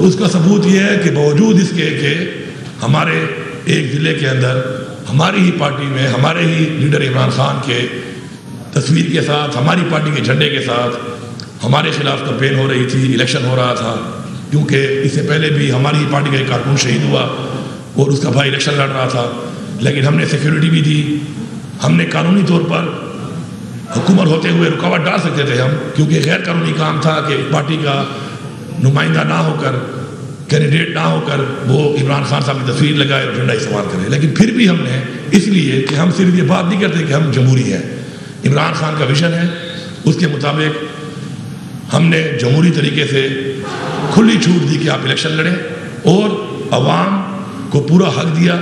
تو اس کا ثبوت یہ ہے کہ باوجود اس کے کہ ہمارے ایک ضلع کے اندر ہماری ہی پارٹی میں ہمارے ہی لیڈر عمران خان کے تصویر کے ساتھ ہماری پارٹی کے جھنڈے کے ساتھ ہمارے خلاف کمپین ہو رہی تھی، الیکشن ہو رہا تھا، کیونکہ اس سے پہلے بھی ہماری ہی پارٹی کا ایک کارکن شہید ہوا اور اس کا بھائی الیکشن لڑ رہا تھا، لیکن ہم نے سیکیورٹی بھی دی، ہم نے قانونی طور پر حکومت ہوتے ہوئے رکاوٹ ڈال سکتے تھے ہم، کیونکہ غیر قانونی کام تھا کہ پارٹی کا نمائندہ نہ ہو کر، کینڈیڈیٹ نہ ہو کر وہ عمران خان صاحب کی تصویر لگائے اور جھنڈا استعمال کرے، لیکن پھر بھی ہم نے اس لیے کہ ہم صرف یہ بات نہیں کرتے کہ ہم جمہوری ہیں، عمران خان کا ویژن ہے، اس کے مطابق ہم نے جمہوری طریقے سے کھلی چھوٹ دی کہ آپ الیکشن لڑیں اور عوام کو پورا حق دیا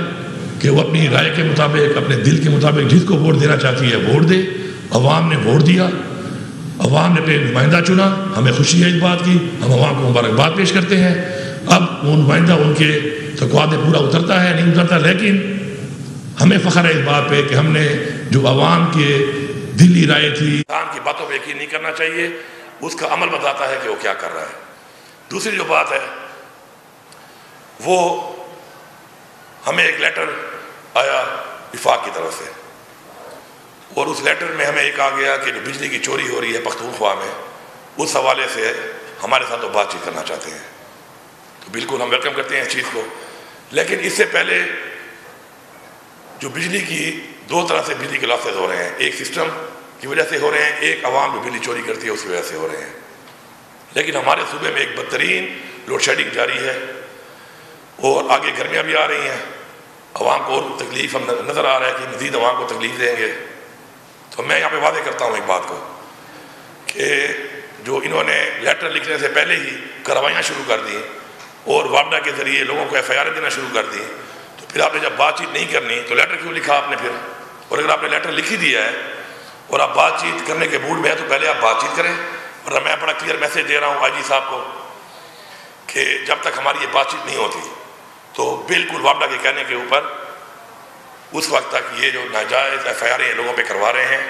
کہ وہ اپنی رائے کے مطابق اپنے دل کے مطابق جس کو ووٹ دینا چاہتی ہے ووٹ دے۔ عوام نے ووٹ دیا، عوام نے اپنے نمائندہ چنا، ہمیں خوشی ہے اس بات کی، ہم عوام کو مبارکباد پیش کرتے ہیں۔ اب وہ نمائندہ ان کے تقاضے میں پورا اترتا ہے نہیں اترتا، لیکن ہمیں فخر ہے اس بات پہ کہ ہم نے جو عوام کے دلی رائے تھی، انسان کی باتوں پہ یقین نہیں کرنا چاہیے، اس کا عمل بتاتا ہے کہ وہ کیا کر رہا ہے۔ دوسری جو بات ہے وہ ہمیں ایک لیٹر آیا وفاق کی طرف سے، اور اس لیٹر میں ہمیں ایک آ گیا کہ جو بجلی کی چوری ہو رہی ہے پختونخوا میں، اس حوالے سے ہمارے ساتھ وہ بات چیت کرنا چاہتے ہیں، تو بالکل ہم ویلکم کرتے ہیں اس چیز کو۔ لیکن اس سے پہلے جو بجلی کی دو طرح سے بجلی کے لاسز ہو رہے ہیں، ایک سسٹم کی وجہ سے ہو رہے ہیں، ایک عوام جو بجلی چوری کرتی ہے اس کی وجہ سے ہو رہے ہیں۔ لیکن ہمارے صوبے میں ایک بدترین لوڈ شیڈنگ جاری ہے اور آگے گرمیاں بھی آ رہی ہیں، عوام کو اور تکلیف ہم نظر آ رہا ہے کہ مزید عوام کو تکلیف دیں گے۔ تو میں یہاں پہ واضح کرتا ہوں ایک بات کو کہ جو انہوں نے لیٹر لکھنے سے پہلے ہی کارروائیاں شروع کر دیں اور وابڈا کے ذریعے لوگوں کو ایف آئی آر دینا شروع کر دیں، تو پھر آپ نے جب بات چیت نہیں کرنی تو لیٹر کیوں لکھا آپ نے پھر؟ اور اگر آپ نے لیٹر لکھ ہی دیا ہے اور آپ بات چیت کرنے کے موڈ میں ہیں تو پہلے آپ بات چیت کریں۔ اور میں بڑا کلیئر میسیج دے رہا ہوں آئی جی صاحب کو کہ جب تک ہماری یہ بات چیت نہیں ہوتی تو بالکل وابڈا کے کہنے کے اوپر اس وقت تک یہ جو ناجائز ایف آئی آر لوگوں پہ کروا رہے ہیں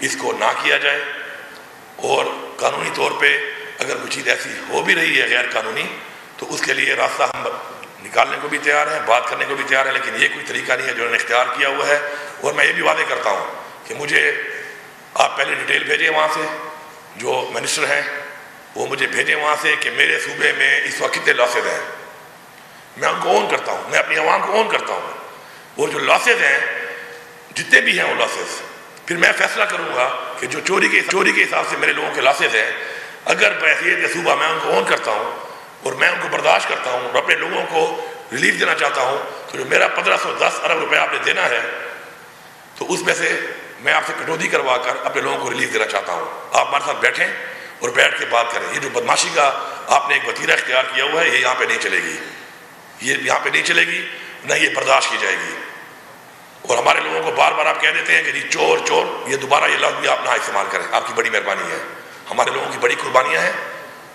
اس کو نہ کیا جائے، اور قانونی طور پہ اگر کوئی چیز ایسی ہو بھی رہی ہے غیر قانونی تو اس کے لیے راستہ ہم نکالنے کو بھی تیار ہیں، بات کرنے کو بھی تیار ہیں، لیکن یہ کوئی طریقہ نہیں ہے جو انہوں نے اختیار کیا ہوا ہے۔ اور میں یہ بھی واضح کرتا ہوں کہ مجھے آپ پہلے ڈیٹیل بھیجیں وہاں سے، جو منسٹر ہیں وہ مجھے بھیجیں وہاں سے کہ میرے صوبے میں اس وقت کتنے لاسز ہیں، میں ان کو اون کرتا ہوں، میں اپنی عوام کو اون کرتا ہوں، اور جو لاسز ہیں جتنے بھی ہیں وہ لاسز پھر میں فیصلہ کروں گا کہ جو چوری کے حساب سے میرے لوگوں کے لاسز ہیں، اگر بحیثیت صوبہ میں ان کو اون کرتا ہوں اور میں ان کو برداشت کرتا ہوں اور اپنے لوگوں کو ریلیف دینا چاہتا ہوں، تو جو میرا 1510 ارب روپے آپ نے دینا ہے تو اس میں سے میں آپ سے کٹوتی کروا کر اپنے لوگوں کو ریلیف دینا چاہتا ہوں۔ آپ ہمارے ساتھ بیٹھیں اور بیٹھ کے بات کریں۔ یہ جو بدماشی کا آپ نے ایک وتیرہ اختیار کیا ہوا ہے یہ یہاں پہ نہیں چلے گی، یہ یہاں پہ نہیں چلے گی، نہ یہ برداشت کی جائے گی۔ اور ہمارے لوگوں کو بار بار آپ کہہ دیتے ہیں کہ جی چور چور، یہ دوبارہ یہ لفظ بھی آپ نہ استعمال کریں، آپ کی بڑی مہربانی ہے۔ ہمارے لوگوں کی بڑی قربانیاں ہیں،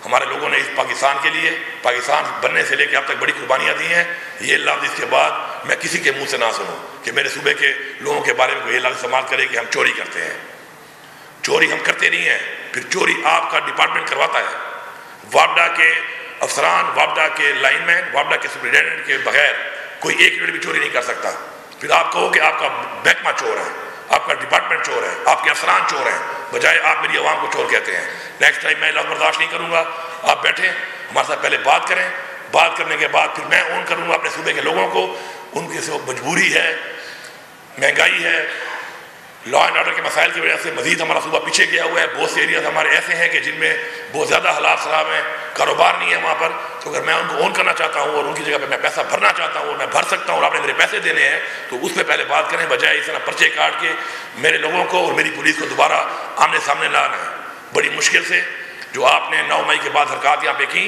ہمارے لوگوں نے اس پاکستان کے لیے، پاکستان بننے سے لے کے اب تک بڑی قربانیاں دی ہیں۔ یہ لفظ اس کے بعد میں کسی کے منہ سے نہ سنوں کہ میرے صوبے کے لوگوں کے بارے میں کوئی یہ لفظ استعمال کرے کہ ہم چوری کرتے ہیں۔ چوری ہم کرتے نہیں ہیں، پھر چوری آپ کا ڈپارٹمنٹ کرواتا ہے۔ وابڈا کے افسران، وابڈا کے لائن مین، وابڈا کے سپرنٹینڈنٹ کے بغیر کوئی ایک یونٹ بھی چوری نہیں کر سکتا۔ پھر آپ کہو کہ آپ کا محکمہ چور ہے، آپ کا ڈپارٹمنٹ چور ہے، آپ کے افسران چور ہیں، بجائے آپ میری عوام کو چور کہتے ہیں۔ نیکسٹ ٹائم میں لفظ برداشت نہیں کروں گا۔ آپ بیٹھیں ہمارے ساتھ پہلے بات کریں، بات کرنے کے بعد پھر میں اون کروں گا اپنے صوبے کے لوگوں کو۔ ان کی مجبوری ہے، مہنگائی ہے، لا اینڈ آرڈر کے مسائل کی وجہ سے مزید ہمارا صوبہ پیچھے گیا ہوا ہے۔ بہت سے ایریاز ہمارے ایسے ہیں کہ جن میں بہت زیادہ حالات خراب ہیں، کاروبار نہیں ہے وہاں پر، تو اگر میں ان کو اون کرنا چاہتا ہوں اور ان کی جگہ پہ میں پیسہ بھرنا چاہتا ہوں اور میں بھر سکتا ہوں اور آپ نے میرے پیسے دینے ہیں تو اس پہ پہلے بات کریں، بجائے اس طرح پرچے کاٹ کے میرے لوگوں کو اور میری پولیس کو دوبارہ آمنے سامنے لانا ہے۔ بڑی مشکل سے جو آپ نے 9 مئی کے بعد حرکات یہاں پہ کی،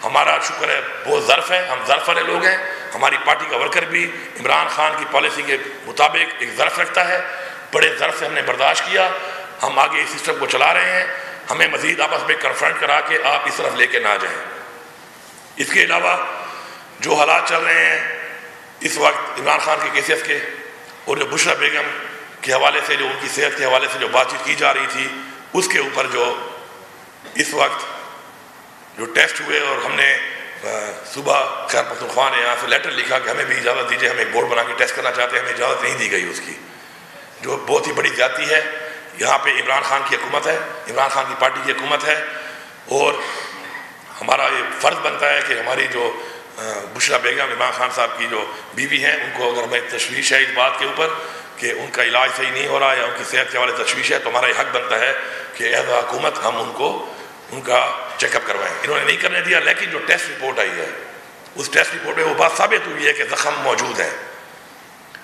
ہمارا شکر ہے بہت ظرف ہے، ہم ظرف والے لوگ ہیں۔ ہماری پارٹی کا ورکر بھی عمران خان کی پالیسی کے مطابق ایک ظرف رکھتا ہے، بڑے ظرف سے ہم نے برداشت کیا، ہم آگے اس سسٹم کو چلا رہے ہیں۔ ہمیں مزید آپس میں کنفرنٹ کرا کے آپ اس طرف لے کے نہ جائیں۔ اس کے علاوہ جو حالات چل رہے ہیں اس وقت عمران خان کے کیسز کے، اور جو بشرا بیگم کے حوالے سے، جو ان کی صحت کے حوالے سے جو بات چیت کی جا رہی تھی، اس کے اوپر جو اس وقت جو ٹیسٹ ہوئے اور ہم نے صبح خیر پختونخوا نے یہاں سے لیٹر لکھا کہ ہمیں بھی اجازت دیجیے، ہم ایک بورڈ بنا کے ٹیسٹ کرنا چاہتے ہیں، ہمیں اجازت نہیں دی گئی اس کی، جو بہت ہی بڑی زیادتی ہے۔ یہاں پہ عمران خان کی حکومت ہے، عمران خان کی پارٹی کی حکومت ہے، اور ہمارا یہ فرض بنتا ہے کہ ہماری جو بشرا بیگم عمران خان صاحب کی جو بیوی ہیں، ان کو اگر ہمیں تشویش ہے اس بات کے اوپر کہ ان کا علاج صحیح نہیں ہو رہا یا ان کی صحت کے حوالے تشویش ہے، تو ہمارا یہ حق بنتا ہے کہ ایز اے حکومت ہم ان کا چیک اپ کروائیں۔ انہوں نے نہیں کرنے دیا، لیکن جو ٹیسٹ رپورٹ آئی ہے اس ٹیسٹ رپورٹ میں وہ بات ثابت ہوئی ہے کہ زخم موجود ہے،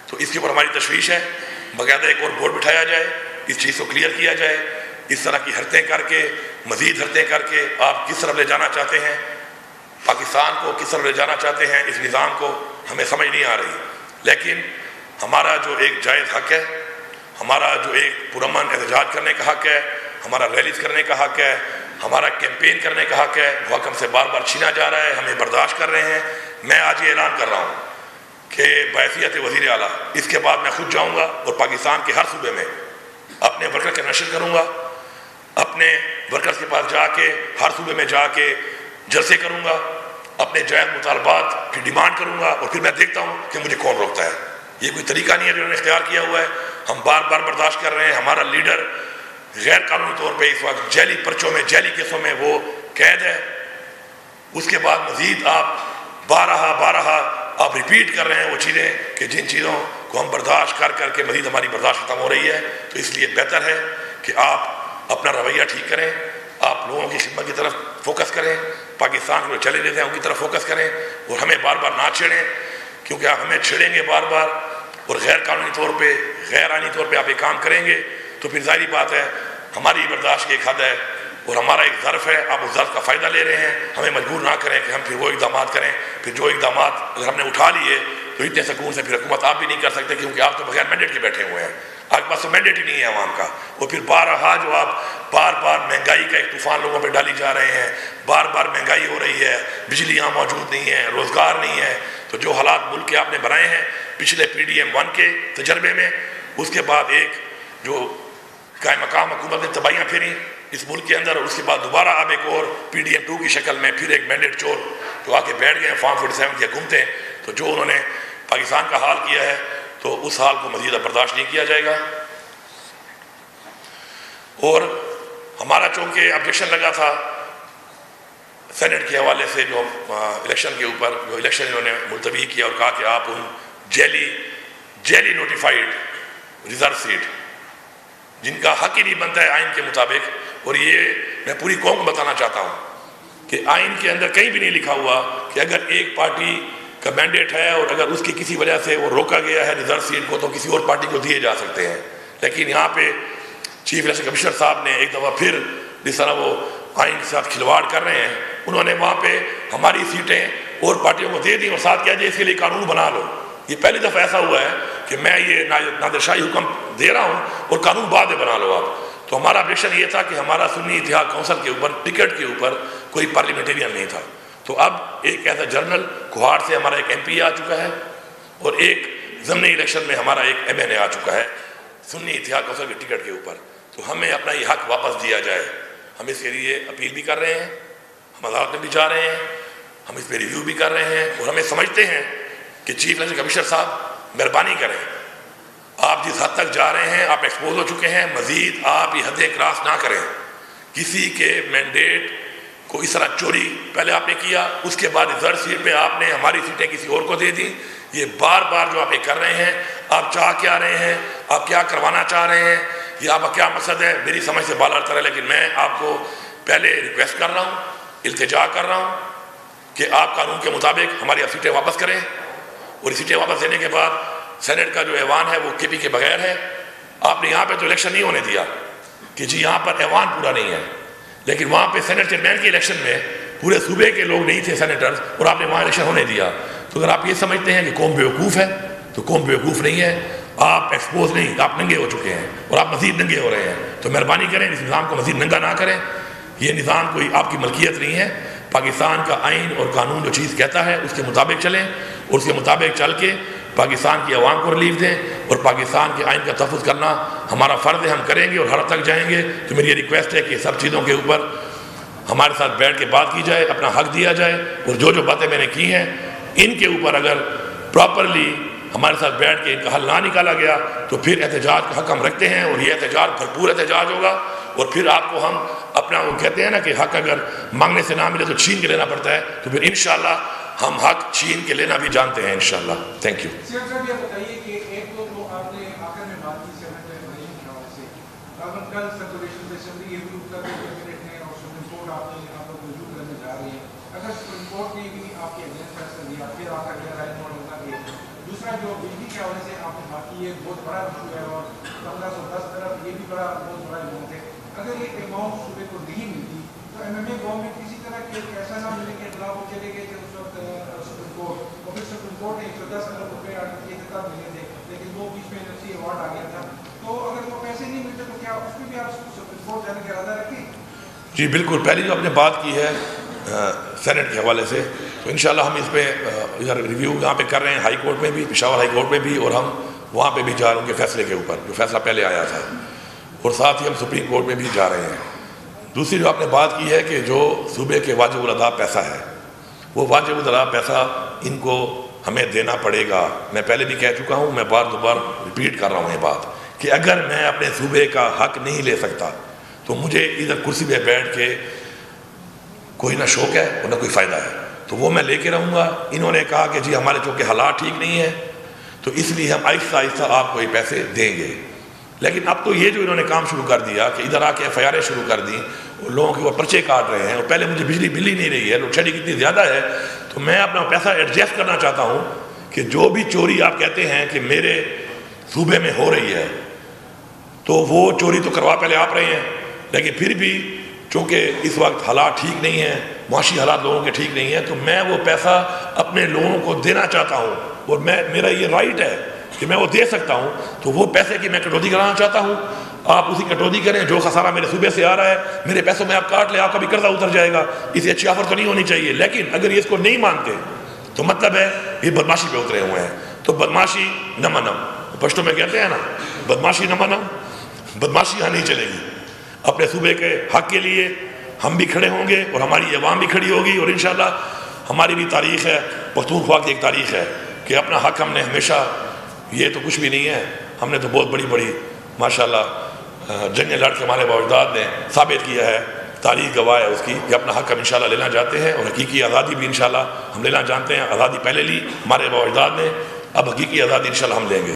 تو اس کے اوپر ہماری تشویش ہے۔ باقاعدہ ایک اور بورڈ بٹھایا جائے، اس چیز کو کلیئر کیا جائے، اس طرح کی حرکتیں کر کے، مزید حرکتیں کر کے آپ کس طرف لے جانا چاہتے ہیں پاکستان کو، کس طرف لے جانا چاہتے ہیں اس نظام کو، ہمیں سمجھ نہیں آ رہی۔ لیکن ہمارا جو ایک جائز حق ہے، ہمارا جو ایک پرامن احتجاج کرنے کا حق ہے، ہمارا ریلیز کرنے کا حق ہے، ہمارا کیمپین کرنے کا حق ہے، وہ حق ہم سے بار بار چھینا جا رہا ہے، ہمیں برداشت کر رہے ہیں۔ میں آج یہ اعلان کر رہا ہوں کہ بحیثیت وزیر اعلیٰ اس کے بعد میں خود جاؤں گا اور پاکستان کے ہر صوبے میں اپنے ورکر کے نشر کروں گا، اپنے ورکرز کے پاس جا کے ہر صوبے میں جا کے جلسے کروں گا، اپنے جائز مطالبات کی ڈیمانڈ کروں گا، اور پھر میں دیکھتا ہوں کہ مجھے کون روکتا ہے۔ یہ کوئی طریقہ نہیں ہے جو انہوں نے اختیار کیا ہوا ہے، ہم بار بار برداشت کر رہے ہیں۔ ہمارا لیڈر غیر قانونی طور پہ اس وقت جیلی پرچوں میں، جیلی کیسوں میں وہ قید ہے، اس کے بعد مزید آپ بارہا آپ ریپیٹ کر رہے ہیں وہ چیزیں کہ جن چیزوں کو ہم برداشت کر کے مزید ہماری برداشت ختم ہو رہی ہے۔ تو اس لیے بہتر ہے کہ آپ اپنا رویہ ٹھیک کریں، آپ لوگوں کی خدمت کی طرف فوکس کریں، پاکستان کو چلے لیتے ہیں ان کی طرف فوکس کریں، اور ہمیں بار بار نہ چھیڑیں، کیونکہ آپ ہمیں چھیڑیں گے بار بار اور غیر قانونی طور پہ، غیر آئینی طور پہ آپ یہ کام کریں گے تو پھر ظاہری بات ہے ہماری برداشت کی ایک حد ہے اور ہمارا ایک ظرف ہے، آپ اس ظرف کا فائدہ لے رہے ہیں۔ ہمیں مجبور نہ کریں کہ ہم پھر وہ اقدامات کریں، پھر جو اقدامات اگر ہم نے اٹھا لیے تو اتنے سکون سے پھر حکومت آپ بھی نہیں کر سکتے، کیونکہ آپ تو بغیر مینڈیٹ کے بیٹھے ہوئے ہیں، آپ کے پاس تو مینڈیٹ ہی نہیں ہے عوام کا۔ اور پھر بارہا جو آپ بار مہنگائی کا ایک طوفان لوگوں پہ ڈالی جا رہے ہیں، بار مہنگائی ہو رہی ہے، بجلیاں موجود نہیں ہیں، روزگار نہیں ہے، تو جو حالات ملک کے آپ نے بنائے ہیں پچھلے PDM-1 کے تجربے میں، اس کے بعد ایک جو قائم مقام حکومت نے تباہیاں پھیری اس ملک کے اندر، اور اس کے بعد دوبارہ آپ ایک اور PDM-2 کی شکل میں پھر ایک مینڈیٹ چور جو آ کے بیٹھ گئے ہیں فارم 47 کی حکومتیں، تو جو انہوں نے پاکستان کا حال کیا ہے تو اس حال کو مزید برداشت نہیں کیا جائے گا۔ اور ہمارا چونکہ آبجیکشن لگا تھا سینٹ کے حوالے سے جو الیکشن کے اوپر، جو الیکشن انہوں نے ملتوی کیا اور کہا کہ آپ ان جیلی نوٹیفائڈ ریزرو سیٹ جن کا حق ہی نہیں بنتا ہے آئین کے مطابق، اور یہ میں پوری قوم کو بتانا چاہتا ہوں کہ آئین کے اندر کہیں بھی نہیں لکھا ہوا کہ اگر ایک پارٹی کا مینڈیٹ ہے اور اگر اس کی کسی وجہ سے وہ روکا گیا ہے ریزرو سیٹ کو تو کسی اور پارٹی کو دیے جا سکتے ہیں۔ لیکن یہاں پہ چیف الیکشن کمشنر صاحب نے ایک دفعہ پھر جس طرح وہ آئین کے ساتھ کھلواڑ کر رہے ہیں، انہوں نے وہاں پہ ہماری سیٹیں اور پارٹیوں کو دے دیں اور ساتھ کیا جائے اس کے لیے قانون بنا لو۔ یہ پہلی دفعہ ایسا ہوا ہے کہ میں یہ نادرشاہی حکم دے رہا ہوں اور قانون بعد میں بنا لو آپ۔ تو ہمارا آبجیکشن یہ تھا کہ ہمارا سنی اتحاد کونسل کے اوپر ٹکٹ کے اوپر کوئی پارلیمنٹیرین نہیں تھا، تو اب ایک ایسا جنرل کوہاٹ سے ہمارا ایک MP آ چکا ہے اور ایک ضمنی الیکشن میں ہمارا ایک MNA آ چکا ہے سنی اتحاد کونسل کے ٹکٹ کے اوپر، تو ہمیں اپنا یہ حق واپس دیا جائے۔ ہم اس کے لیے اپیل بھی کر رہے ہیں، ہم عدالت میں بھی جا رہے ہیں، ہم اس پہ ریویو بھی کر رہے ہیں، اور ہمیں سمجھتے ہیں کہ چیف الیکشن کمشنر صاحب مہربانی کریں، آپ جس حد تک جا رہے ہیں آپ ایکسپوز ہو چکے ہیں، مزید آپ یہ حدیں کراس نہ کریں۔ کسی کے مینڈیٹ کو اس طرح چوری پہلے آپ نے کیا، اس کے بعد ریزرو سیٹ پہ آپ نے ہماری سیٹیں کسی اور کو دے دی، یہ بار جو آپ یہ کر رہے ہیں، آپ چاہ کیا رہے ہیں، آپ کیا کروانا چاہ رہے ہیں، یہ آپ کا کیا مقصد ہے، میری سمجھ سے بالا تر ہے۔ لیکن میں آپ کو پہلے ریکویسٹ کر رہا ہوں، التجا کر رہا ہوں کہ آپ قانون کے مطابق ہماری سیٹیں واپس کریں، اور سیٹیں واپس دینے کے بعد سینٹ کا جو ایوان ہے وہ KP کے بغیر ہے۔ آپ نے یہاں پہ تو الیکشن نہیں ہونے دیا کہ جی یہاں پر ایوان پورا نہیں ہے، لیکن وہاں پہ سینٹ چیئرمین کے الیکشن میں پورے صوبے کے لوگ نہیں تھے سینیٹرز، اور آپ نے وہاں الیکشن ہونے دیا۔ تو اگر آپ یہ سمجھتے ہیں کہ قوم بیوقوف ہے تو قوم بیوقوف نہیں ہے، آپ ایکسپوز نہیں، آپ ننگے ہو چکے ہیں اور آپ مزید ننگے ہو رہے ہیں، تو مہربانی کریں اس نظام کو مزید ننگا نہ کریں۔ یہ نظام کوئی آپ کی ملکیت نہیں ہے، پاکستان کا آئین اور قانون جو چیز کہتا ہے اس کے مطابق چلیں، اور اس کے مطابق چل کے پاکستان کی عوام کو ریلیف دیں، اور پاکستان کے آئین کا تحفظ کرنا ہمارا فرض ہے، ہم کریں گے اور ہر حد تک جائیں گے۔ تو میری یہ ریکویسٹ ہے کہ سب چیزوں کے اوپر ہمارے ساتھ بیٹھ کے بات کی جائے، اپنا حق دیا جائے، اور جو باتیں میں نے کی ہیں ان کے اوپر اگر پراپرلی ہمارے ساتھ بیٹھ کے ان کا حل نہ نکالا گیا تو پھر احتجاج کا حق ہم رکھتے ہیں، اور یہ احتجاج بھرپور احتجاج ہوگا، اور پھر آپ کو ہم اپنا وہ کہتے ہیں نا کہ حق اگر مانگنے سے نہ ملے تو چھین کے لینا پڑتا ہے، تو پھر انشاءاللہ ہم حق چھین کے لینا بھی جانتے ہیں انشاءاللہ۔ Thank you. سیاض صاحب یہ بتائیے کہ ایک تو آپ نے آخر میں بات کی سیونٹ سے کل سرکولیشن اسمبلی یہ بھی اتر کیبنٹ نے اور سپریم کورٹ آپ لوگ رجوع کرنے جا رہی ہے، اگر سپریم کورٹ نے بھی آپ کے اگینسٹ فیصلہ دیا پھر آپ کا کیا رائے نوٹ ہوگا؟ کہ دوسرا جو بجلی کے حوالے سے آپ نے بات کی ہے بہت بڑا ایشو ہے، اور 1510 طرف یہ بھی بہت بڑا اماؤنٹ ہے، اگر یہ اماؤنٹ صوبے کو نہیں ملتی تو ایم ایم اے گورنمنٹ کسی طرح کے ایسا نہ ملے کہ خلاف وہ چلے گئے کہ اس وقت سپریم کورٹ، اور پھر سپریم کورٹ نے 110 ارب روپے تک ملے تھے لیکن وہ بیچ میں NFC ایوارڈ آ گیا تھا، تو اگر وہ پیسے نہیں ملتے تو کیا اس میں بھی آپ سپریم کورٹ جانے کا ارادہ رکھیں؟ جی بالکل، پہلی جو آپ نے بات کی ہے سینٹ کے حوالے سے، تو انشاءاللہ ہم اس پہ ادھر ریویو یہاں پہ کر رہے ہیں، ہائی کورٹ میں بھی، پشاور ہائی کورٹ میں بھی، اور ہم وہاں پہ بھی جا رہے ہیں ان کے فیصلے کے اوپر جو فیصلہ پہلے آیا تھا، اور ساتھ ہی ہم سپریم کورٹ میں بھی جا رہے ہیں۔ دوسری جو آپ نے بات کی ہے کہ جو صوبے کے واجب الادا پیسہ ہے وہ واجب الادا پیسہ ان کو ہمیں دینا پڑے گا۔ میں پہلے بھی کہہ چکا ہوں، میں بار دوبار ریپیٹ کر رہا ہوں یہ بات کہ اگر میں اپنے صوبے کا حق نہیں لے سکتا تو مجھے ادھر کرسی پہ بیٹھ کے کوئی نہ شوق ہے اور نہ کوئی فائدہ ہے، تو وہ میں لے کے رہوں گا۔ انہوں نے کہا کہ جی ہمارے چونکہ حالات ٹھیک نہیں ہیں تو اس لیے ہم آہستہ آہستہ آپ کو یہ پیسے دیں گے، لیکن اب تو یہ جو انہوں نے کام شروع کر دیا کہ ادھر آ کے ایف آئی آریں شروع کر دیں، اور لوگوں کے اوپر پرچے کاٹ رہے ہیں، اور پہلے مجھے بجلی بل ہی نہیں رہی ہے، لوڈ شیڈنگ اتنی زیادہ ہے، تو میں اپنا پیسہ ایڈجسٹ کرنا چاہتا ہوں کہ جو بھی چوری آپ کہتے ہیں کہ میرے صوبے میں ہو رہی ہے تو وہ چوری تو کروا پہلے آپ رہے ہیں، لیکن پھر بھی چونکہ اس وقت حالات ٹھیک نہیں ہیں، معاشی حالات لوگوں کے ٹھیک نہیں ہیں، تو میں وہ پیسہ اپنے لوگوں کو دینا چاہتا ہوں، اور میرا یہ رائٹ ہے کہ میں وہ دے سکتا ہوں، تو وہ پیسے کی میں کٹوتی کرانا چاہتا ہوں۔ آپ اسی کٹوتی کریں، جو خسارہ میرے صوبے سے آ رہا ہے میرے پیسوں میں آپ کاٹ لیں، آپ کا بھی قرضہ اتر جائے گا، اس سے اچھی آفر تو نہیں ہونی چاہیے، لیکن اگر یہ اس کو نہیں مانتے تو مطلب ہے یہ بدماشی پہ اترے ہوئے ہیں، تو بدماشی نہ منم، پشتوں میں کہتے ہیں نا بدماشی نہ منم، بدماشی یہاں نہیں چلے گی۔ اپنے صوبے کے حق کے لیے ہم بھی کھڑے ہوں گے اور ہماری عوام بھی کھڑی ہوگی، اور انشاءاللہ ہماری بھی تاریخ ہے، پختونخوا کی ایک تاریخ ہے کہ اپنا حق ہم نے ہمیشہ، یہ تو کچھ بھی نہیں ہے، ہم نے تو بہت بڑی بڑی ماشاءاللہ جنگیں لڑ کے ہمارے باوجداد نے ثابت کیا ہے، تاریخ گواہ ہے اس کی کہ اپنا حق ہم انشاءاللہ لینا چاہتے ہیں، اور حقیقی آزادی بھی انشاءاللہ ہم لینا جانتے ہیں۔ آزادی پہلے لی ہمارے باوجداد نے، اب حقیقی آزادی انشاءاللہ ہم لیں گے۔